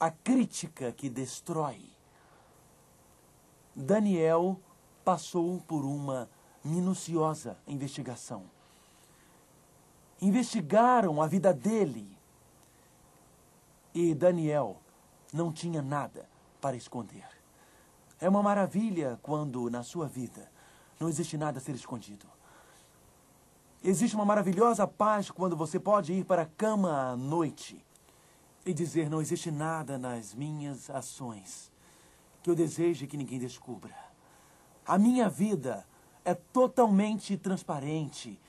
a crítica que destrói. Daniel passou por uma minuciosa investigação. Investigaram a vida dele. E Daniel não tinha nada para esconder. É uma maravilha quando, na sua vida, não existe nada a ser escondido. Existe uma maravilhosa paz quando você pode ir para a cama à noite e dizer: não existe nada nas minhas ações que eu deseje que ninguém descubra. A minha vida é totalmente transparente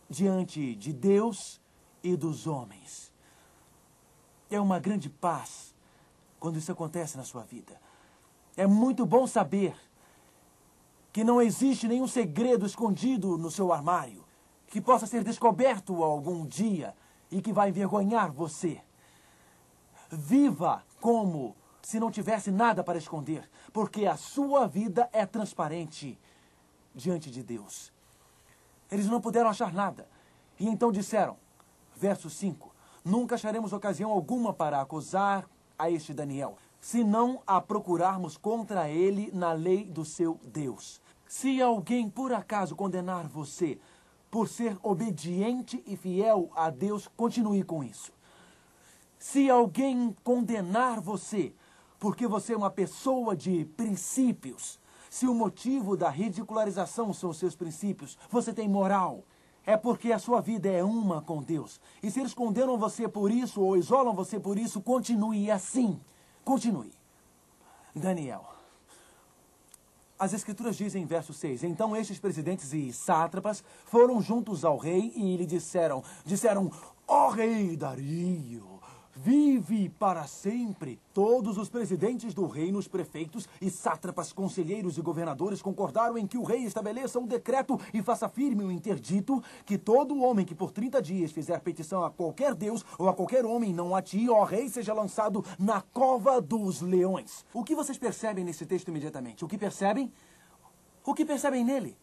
diante de Deus e dos homens. É uma grande paz quando isso acontece na sua vida. É muito bom saber que não existe nenhum segredo escondido no seu armário que possa ser descoberto algum dia e que vai envergonhar você. Viva como se não tivesse nada para esconder, porque a sua vida é transparente diante de Deus. Eles não puderam achar nada. E então disseram, verso 5, nunca acharemos ocasião alguma para acusar a este Daniel, se não a procurarmos contra ele na lei do seu Deus. Se alguém por acaso condenar você por ser obediente e fiel a Deus, continue com isso. Se alguém condenar você porque você é uma pessoa de princípios, se o motivo da ridicularização são os seus princípios, você tem moral, é porque a sua vida é uma com Deus. E se eles condenam você por isso ou isolam você por isso, continue assim. Continue. Daniel. As Escrituras dizem em verso 6, então estes presidentes e sátrapas foram juntos ao rei e lhe disseram, ó rei Dario, vive para sempre. Todos os presidentes do reino, os prefeitos e sátrapas, conselheiros e governadores concordaram em que o rei estabeleça um decreto e faça firme um interdito que todo homem que por 30 dias fizer petição a qualquer deus ou a qualquer homem, não a ti, ó rei, seja lançado na cova dos leões. O que vocês percebem nesse texto imediatamente? O que percebem? O que percebem nele?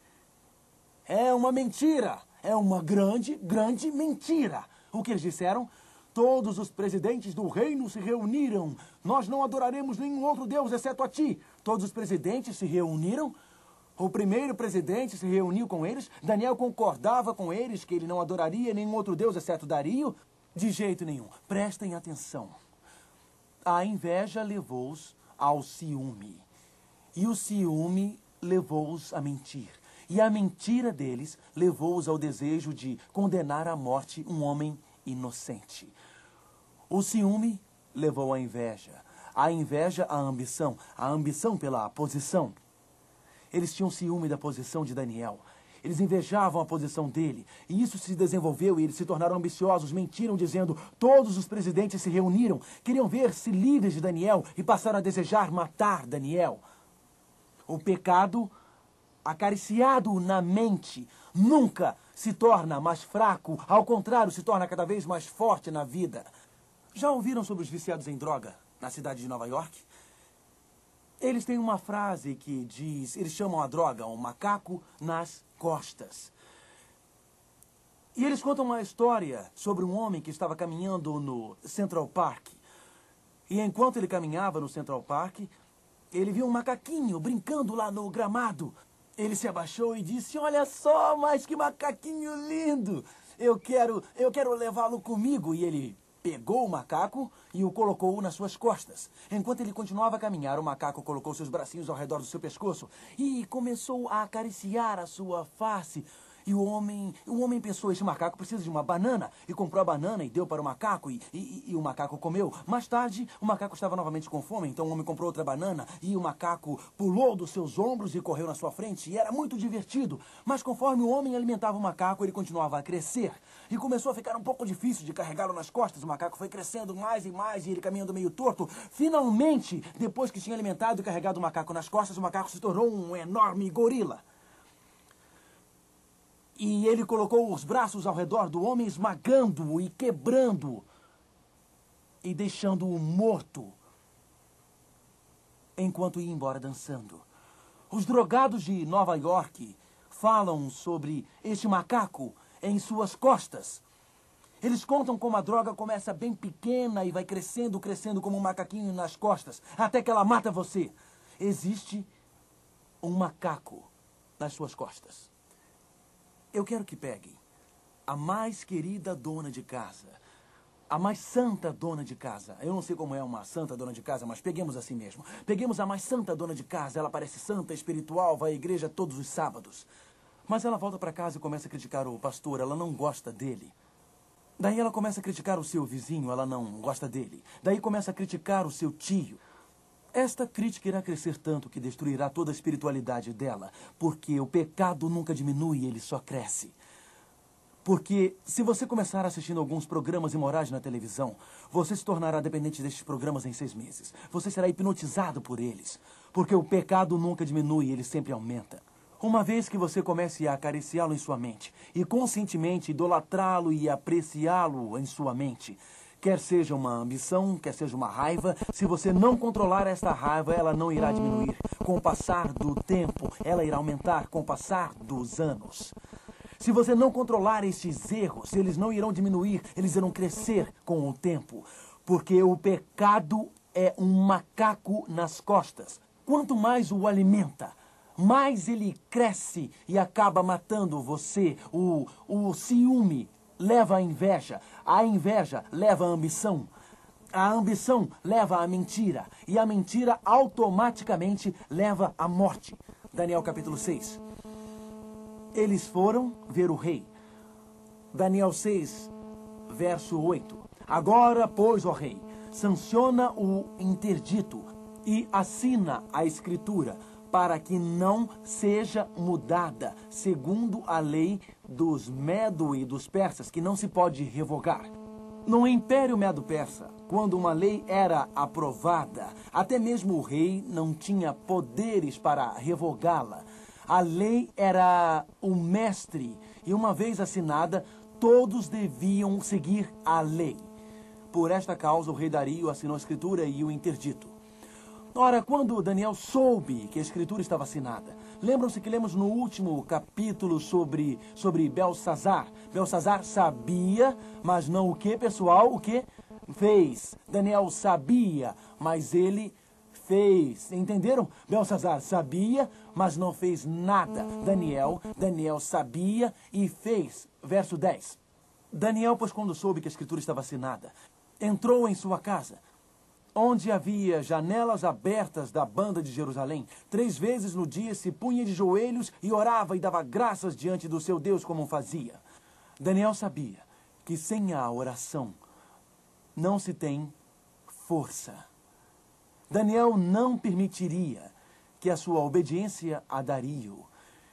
É uma mentira. É uma grande, grande mentira. O que eles disseram? Todos os presidentes do reino se reuniram. Nós não adoraremos nenhum outro Deus exceto a ti. Todos os presidentes se reuniram. O primeiro presidente se reuniu com eles. Daniel concordava com eles que ele não adoraria nenhum outro Deus exceto Dario. De jeito nenhum. Prestem atenção. A inveja levou-os ao ciúme. E o ciúme levou-os a mentir. E a mentira deles levou-os ao desejo de condenar à morte um homem inocente. O ciúme levou à inveja. A inveja à ambição. A ambição pela posição. Eles tinham ciúme da posição de Daniel. Eles invejavam a posição dele. E isso se desenvolveu e eles se tornaram ambiciosos. Mentiram dizendo, todos os presidentes se reuniram. Queriam ver-se livres de Daniel e passaram a desejar matar Daniel. O pecado acariciado na mente nunca se torna mais fraco, ao contrário, se torna cada vez mais forte na vida. Já ouviram sobre os viciados em droga na cidade de Nova York? Eles têm uma frase que diz, eles chamam a droga um macaco nas costas. E eles contam uma história sobre um homem que estava caminhando no Central Park. E enquanto ele caminhava no Central Park, ele viu um macaquinho brincando lá no gramado. Ele se abaixou e disse, olha só, mas que macaquinho lindo. Eu quero levá-lo comigo. E ele pegou o macaco e o colocou nas suas costas. Enquanto ele continuava a caminhar, o macaco colocou seus bracinhos ao redor do seu pescoço e começou a acariciar a sua face. E o homem pensou, esse macaco precisa de uma banana. E comprou a banana e deu para o macaco e o macaco comeu. Mais tarde, o macaco estava novamente com fome, então o homem comprou outra banana e o macaco pulou dos seus ombros e correu na sua frente. E era muito divertido. Mas conforme o homem alimentava o macaco, ele continuava a crescer. E começou a ficar um pouco difícil de carregá-lo nas costas. O macaco foi crescendo mais e mais e ele caminhando meio torto. Finalmente, depois que tinha alimentado e carregado o macaco nas costas, o macaco se tornou um enorme gorila. E ele colocou os braços ao redor do homem, esmagando-o e quebrando-o e deixando-o morto enquanto ia embora dançando. Os drogados de Nova York falam sobre este macaco em suas costas. Eles contam como a droga começa bem pequena e vai crescendo, crescendo como um macaquinho nas costas, até que ela mata você. Existe um macaco nas suas costas. Eu quero que peguem a mais querida dona de casa, a mais santa dona de casa. Eu não sei como é uma santa dona de casa, mas peguemos assim mesmo. Peguemos a mais santa dona de casa. Ela parece santa, espiritual, vai à igreja todos os sábados. Mas ela volta para casa e começa a criticar o pastor. Ela não gosta dele. Daí ela começa a criticar o seu vizinho. Ela não gosta dele. Daí começa a criticar o seu tio. Esta crítica irá crescer tanto que destruirá toda a espiritualidade dela, porque o pecado nunca diminui, ele só cresce. Porque se você começar assistindo alguns programas imorais na televisão, você se tornará dependente destes programas em 6 meses. Você será hipnotizado por eles, porque o pecado nunca diminui, ele sempre aumenta. Uma vez que você comece a acariciá-lo em sua mente, e conscientemente idolatrá-lo e apreciá-lo em sua mente, quer seja uma ambição, quer seja uma raiva, se você não controlar esta raiva, ela não irá diminuir. Com o passar do tempo, ela irá aumentar com o passar dos anos. Se você não controlar estes erros, eles não irão diminuir, eles irão crescer com o tempo. Porque o pecado é um macaco nas costas. Quanto mais o alimenta, mais ele cresce e acaba matando você. O ciúme leva à inveja. A inveja leva à ambição. A ambição leva à mentira. E a mentira automaticamente leva à morte. Daniel capítulo 6. Eles foram ver o rei. Daniel 6, verso 8. Agora, pois, ó rei, sanciona o interdito e assina a escritura, para que não seja mudada, segundo a lei dos Medo e dos persas, que não se pode revogar. No Império Medo-Persa, quando uma lei era aprovada, até mesmo o rei não tinha poderes para revogá-la. A lei era o mestre, e uma vez assinada, todos deviam seguir a lei. Por esta causa, o rei Dario assinou a escritura e o interdito. Ora, quando Daniel soube que a escritura estava assinada, lembram-se que lemos no último capítulo sobre Belsazar. Belsazar sabia, mas não o que, pessoal? O que? Fez. Daniel sabia, mas ele fez. Entenderam? Belsazar sabia, mas não fez nada. Daniel sabia e fez. Verso 10. Daniel, pois quando soube que a escritura estava assinada, entrou em sua casa, onde havia janelas abertas da banda de Jerusalém. 3 vezes no dia se punha de joelhos e orava e dava graças diante do seu Deus como fazia. Daniel sabia que sem a oração não se tem força. Daniel não permitiria que a sua obediência a Dario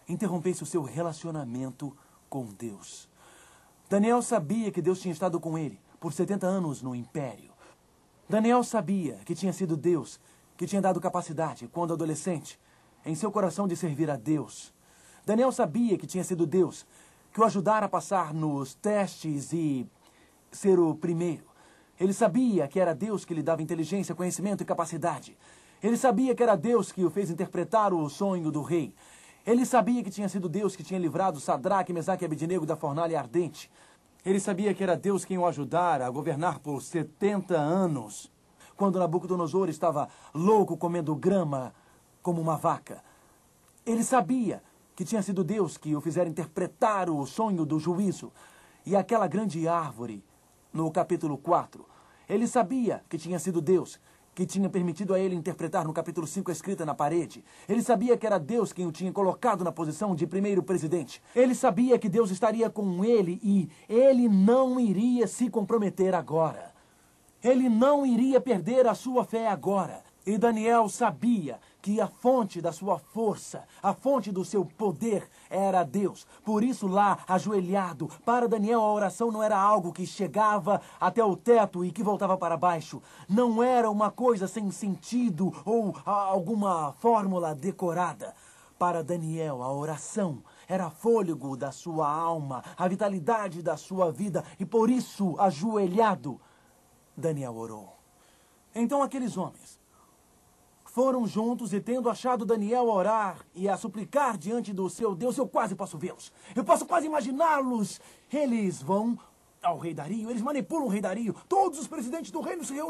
interrompesse o seu relacionamento com Deus. Daniel sabia que Deus tinha estado com ele por 70 anos no império. Daniel sabia que tinha sido Deus que tinha dado capacidade, quando adolescente, em seu coração de servir a Deus. Daniel sabia que tinha sido Deus que o ajudara a passar nos testes e ser o primeiro. Ele sabia que era Deus que lhe dava inteligência, conhecimento e capacidade. Ele sabia que era Deus que o fez interpretar o sonho do rei. Ele sabia que tinha sido Deus que tinha livrado Sadraque, Mesaque e Abednego da fornalha ardente. Ele sabia que era Deus quem o ajudara a governar por 70 anos, quando Nabucodonosor estava louco comendo grama como uma vaca. Ele sabia que tinha sido Deus que o fizera interpretar o sonho do juízo e aquela grande árvore no capítulo 4. Ele sabia que tinha sido Deus que tinha permitido a ele interpretar no capítulo 5 a escrita na parede. Ele sabia que era Deus quem o tinha colocado na posição de primeiro presidente. Ele sabia que Deus estaria com ele e ele não iria se comprometer agora. Ele não iria perder a sua fé agora. E Daniel sabia que a fonte da sua força, a fonte do seu poder era Deus. Por isso lá, ajoelhado, para Daniel a oração não era algo que chegava até o teto e que voltava para baixo. Não era uma coisa sem sentido ou alguma fórmula decorada. Para Daniel, a oração era fôlego da sua alma, a vitalidade da sua vida. E por isso, ajoelhado, Daniel orou. Então aqueles homens foram juntos e, tendo achado Daniel a orar e a suplicar diante do seu Deus, eu quase posso vê-los. Eu posso quase imaginá-los. Eles vão ao rei Dario. Eles manipulam o rei Dario. Todos os presidentes do reino se reuniram